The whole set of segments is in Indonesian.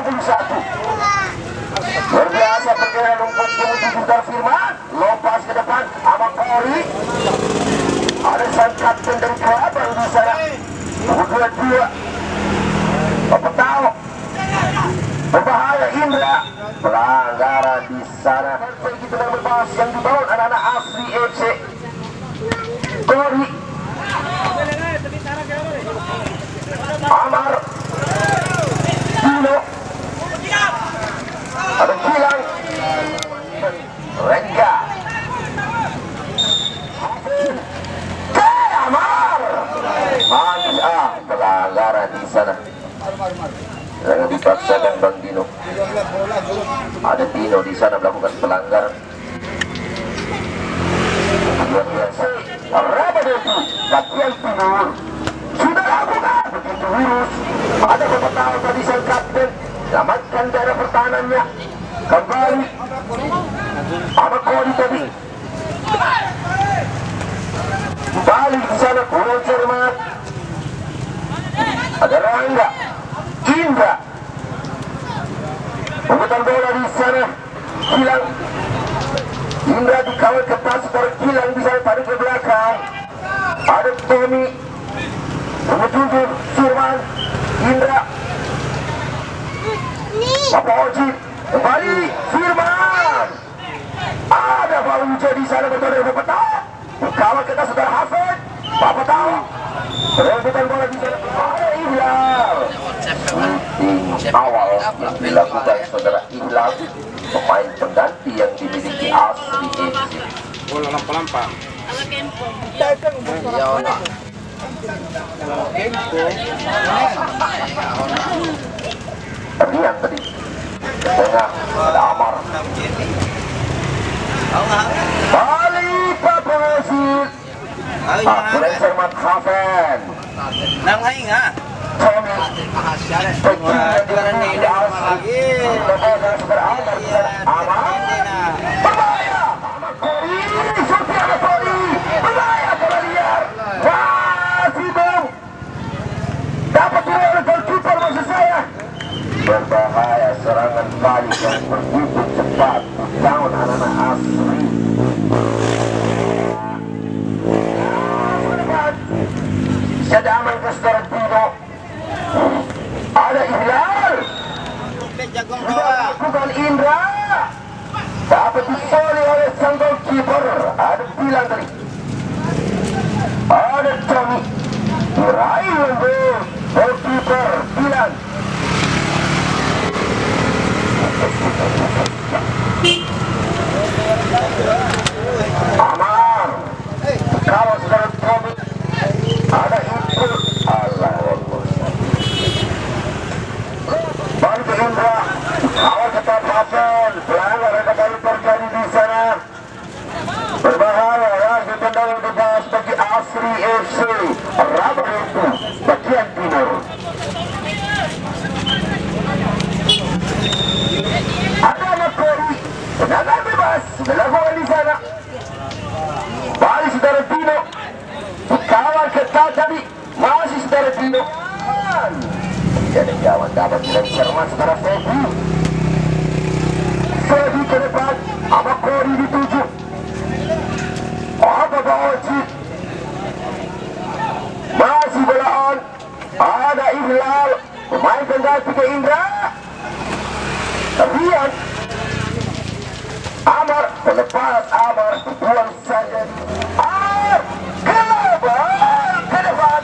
21. Luar biasa pergerakan rumput menuju Guntur Firman. Lopas ke depan Ahmad Kori. Ada sang kapten dari Kelabang di sana. Nomor 22 Bapak tahu berbahaya Indra. Pelanggaran di sana. Kita sedang berbahas yang dibawa anak-anak asli FC. Kori Amar Dino ada Kilang Rengga Amar manis pelanggaran di sana. Jangan dipaksakan Bang Dino. Ada Dino di sana melakukan pelanggaran. Luar biasa. Rabadetu bagian timur sudah lakukan begitu lurus. Ada pemetahuan tadi sang kapten selamatkan daerah pertahanannya kembali. Ahmad Kodi tadi balik di sana kurang cermat. Ada Rangga Indra pemutar bola di sana. Kilang Indra dikawal ketat sekarang Kilang di sana tarik ke belakang. Ada Tommy menuju Firman Indra Bapak Oji kembali Firman. Ada Bapak Ujo di sana betul dari Bapak tahu. Dikawal ketat saudara Hafid Bapak tahu. Rebutan bola di sana. Ada Ihlal. Awal yang dilakukan saudara Ihlal, pemain pengganti yang dimiliki asli FC. Bola lampa-lampa. Rian tadi tengah ada Amar balik Bapak Hasil Kurang cermat Hafen Nang haing ha. Tommy Pekin di asli Amar berbahaya Ahmad Kori Sofiana Kori berbahaya bola liar masih bang dapat dua oleh goalkeeper maksud saya. Berbahaya serangan balik yang begitu cepat di tahun anak-anak asli. Sedaman ke saudara Tino. Ada Ihlal. Bukan Indra. Dapat disoli oleh sang goalkeeper. Ada Bilang tadi. Ada Tommy. Meraih untuk goalkeeper Bilang. Amar kalau saudara Tommy ada itu Allah balik ke Indra awal ketat Hafen pelanggar yang kembali terjadi di sana berbahaya ya ditendang bebas bagi asli FC Rabadetu bagian timur. Ada Ahmad Kori tendangan bebas dilakukan di sana. Balik saudara Dino dikawal ketat tadi masih saudara Dino. Jadi kawan dapat dengan cermat saudara Feby. Feby ke depan Ahmad Kori dituju. Bapak Oji masih bola on. Ada Ihlal pemain pengganti ke Indra. Rian Amar pelepas Amar buang saja Kelabang ke depan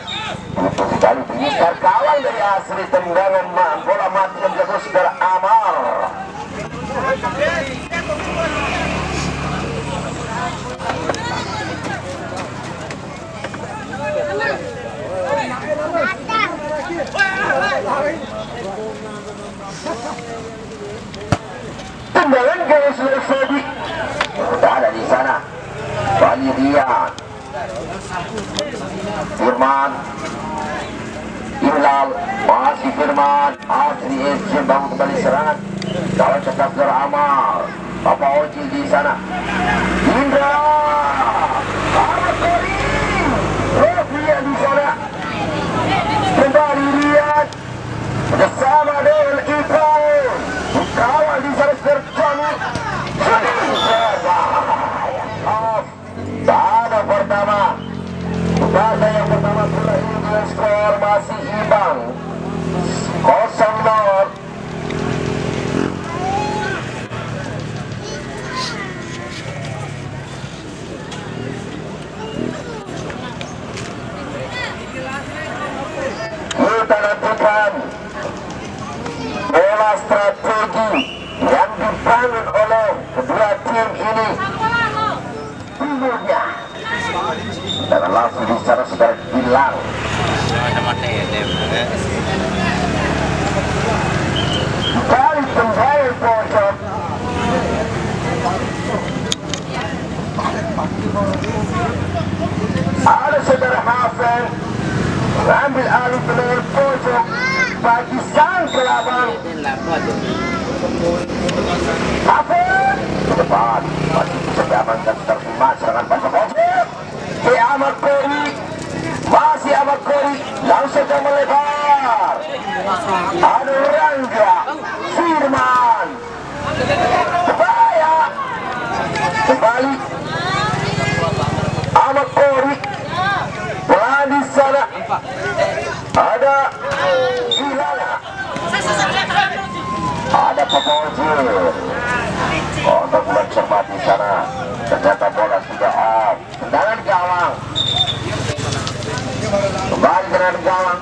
untuk sekali pintar kawan dari asli tendangan bola mati yang jago saudara Amar. Tendangan gaya sudah Feby sudah ada di sana. Bali Rian Firman Ihlal masih Firman asli FC bangun kembali serangan. Kawan cepat saudara Amar Bapak Oji di sana. Indra Ahmad Kori Rian di sana. Kembali Rian bersama dengan Iqbal hilang. Sama Dede. Balik kembali pojok. Ada saudara Hafen mengambil alih benar pojok bagi sang kelabang. Hafen ke depan masih bisa diamankan terima serangan pasang pojok. Ahmad Kori masih Ahmad Kori langsung saja melebar. Ada Rangga Firman bahaya kembali Ahmad Kori pelan di sana ada Ilana ada Pepojir untuk mencermati sana ternyata bola sudah off tendangan gawang kembali dengan gawang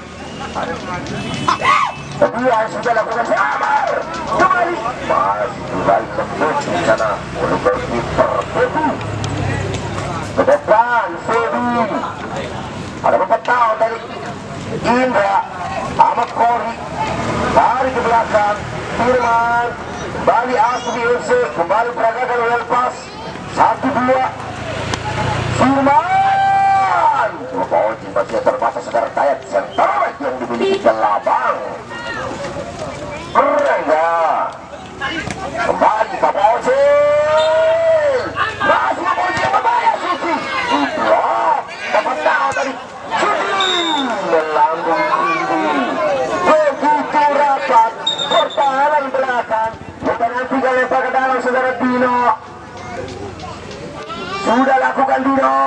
kedua sudah lakukan samar kembali masih kembali lembut di sana oleh berkiper Febi ke depan Febi ada 4 tahun dari Indra Ahmad Kori tarik ke belakang Firman kembali Asri FC kembali peragakan lepas 1-2 Firman Pepojir masih terbatas saudara Dayat senterback yang dimiliki Kelabang Rangga kembali Pepojir masih Pepojir berbahaya Suci blok dapat tahu tadi Suci melambung tinggi begitu rapat pertahanan belakang dan nanti lempar ke dalam saudara Dino sudah lakukan Dino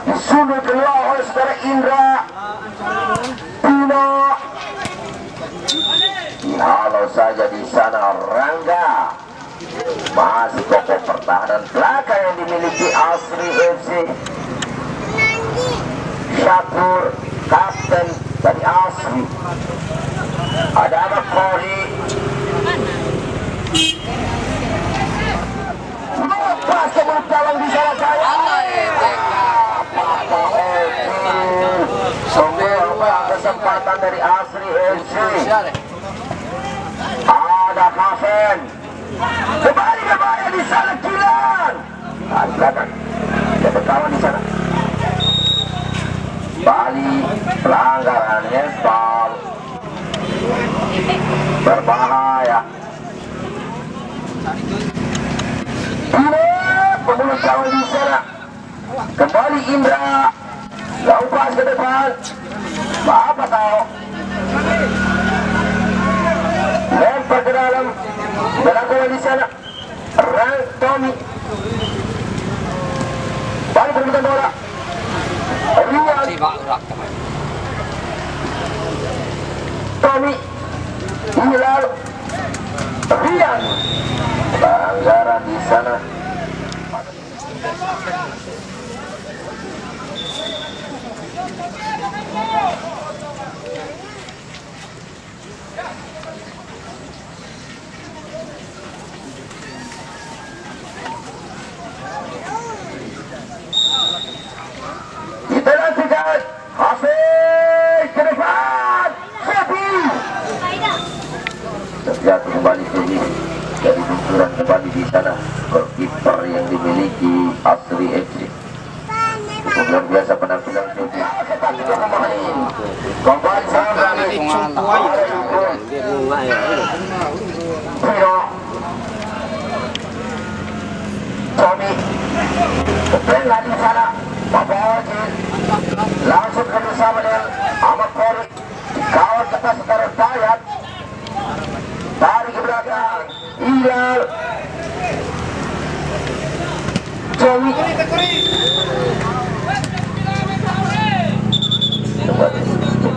disuruh keluar oleh saudara Indra Dino dihalau saja di sana Rangga masih kokoh pertahanan belakang yang dimiliki Asri FC Syakur kapten dari Asri ada Ahmad Kori lepas ke mulut gawang di sana saya semua kesempatan dari Asri FC ada Hafen kembali berbahaya di sana Kilan di belakang ada kawan di sana Bali pelanggaran handball berbahaya ini pembunuh kawan di sana kembali Indra lepas ke depan apa tahu lempar ke dalam berlakuan di sana Rang Tommy balik perbutan bola Rian Tommy Hilal Rian pelanggaran di sana kita nantikan Hafiz ke depan Febi terjatuh kembali Febi dari luncuran kembali di sana golkiper yang dimiliki Asri FC luar biasa penampilan Febi kembali sana Pino Tommy kebelah di sana Pepojir langsung bersama dengan Ahmad Kori kawat atas saudara Dayat tarik ke belakang Hilal Jowi kembali terjadi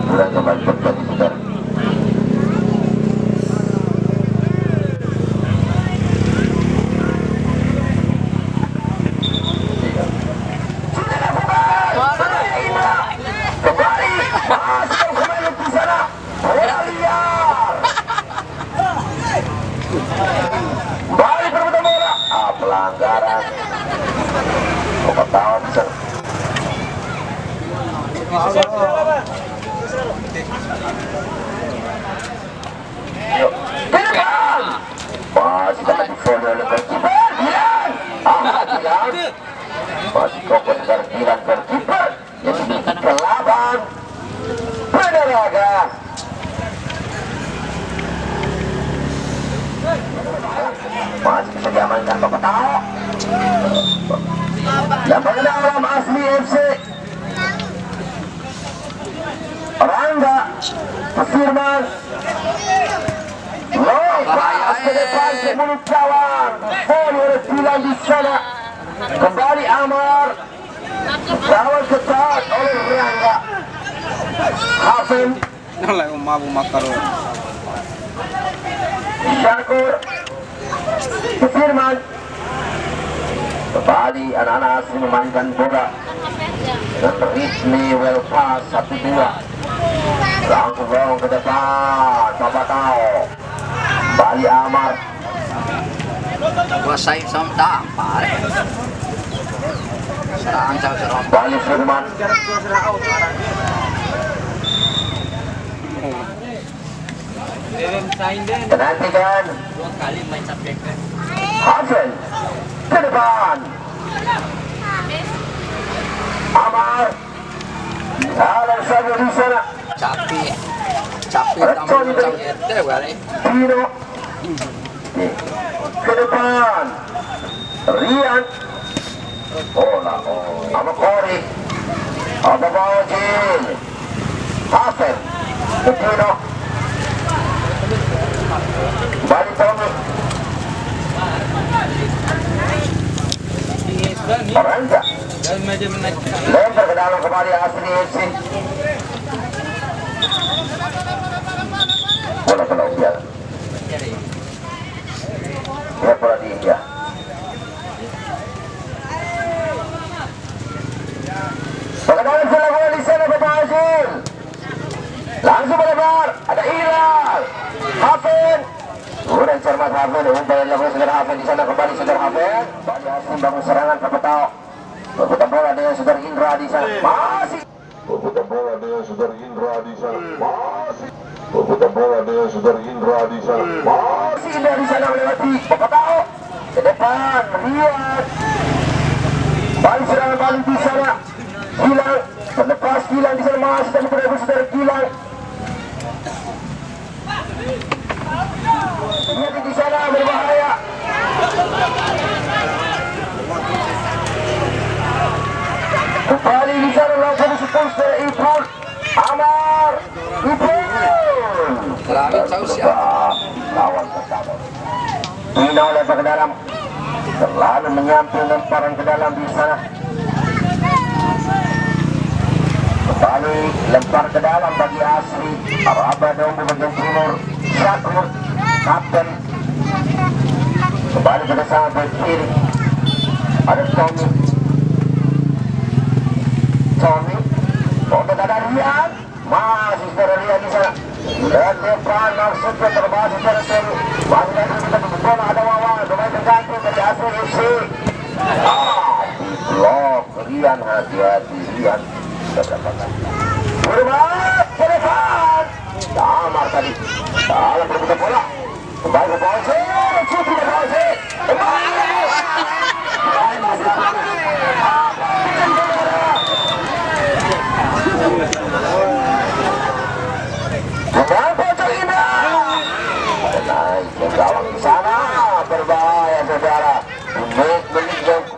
saudara kembali masuk kembali di sana Lian Depan. Masih dapat difollow oleh keeper. Dilan. Dilan. Masih kokoh dengan Dilan keeper. Yang dimiliki Kelaban. Peneraga. Masih bisa diamankan Bapak Tao. Dan pengendara Asli FC Rangga Firman Lopas ke depan ke mulut cawan. Follow oleh Dilan di sana. Kembali Amar. Cawan ketat oleh Rangga. Hafin Nalai umabu makaron. Syakur Firman. Kembali anak-anak asli memainkan bola dengan ritme well pass 1-2. Langsung dorong ke depan Bapak Tao. Kembali Amar. Kuasai somta apa? Serang serang. Kembali Firman. Menantikan Dua kali main sampai ke Hasan ke depan. Amar dalam saja di sana. Capi tamu itu kali. Pino ke depan. Rian bola sama Kori apa Bajin Hasan ke Pino. Balik Tommy. Rangga lempar ke dalam kembali Asli FC. Bola ke India. Ya bola di India. Bagaimana bola di sana Bapak Hasil? Langsung melebar. Ada Ilal. Hafin. Udah cermat Hafin. Umpan lakukan saudara Hafin di sana kembali saudara Hafin. Bali Hasil bangun serangan Bapak Tao. Berputar bola dengan saudara Indra di sana. Masih. Berputar bola dengan saudara Indra di sana. Masih. Berputar bola dengan saudara Indra di sana. Masih Indra di sana melewati Bapak Tao. Ke depan Rian. Balik serangan balik di sana. Gilang. Terlepas Gilang di sana masih dan berada saudara Gilang. Lihat di sana berbahaya. Kembali di sana langsung disepul secara Ipul. Amar Ipul. Langit saus ya. Lawan pertama. Pino lempar ke dalam. Terlalu menyamping lemparan ke dalam di sana. Kembali lempar ke dalam bagi Asli. Rabadong di bagian timur. Syakur kapten. Kembali ke sana ke kiri. Ada Tommy. Untuk ada Rian. Masih saudara Rian di sana. Dan depan maksudnya terbahas saudara Tommy. Masih dari kita bola ada Wawan. Domain tergantung dari Asli FC. Di blok Rian, hati-hati Rian. Berubah ke depan. Damar tadi dalam berputar bola. Kembali ke Bawasir. Cuti ke Bawasir. Kembali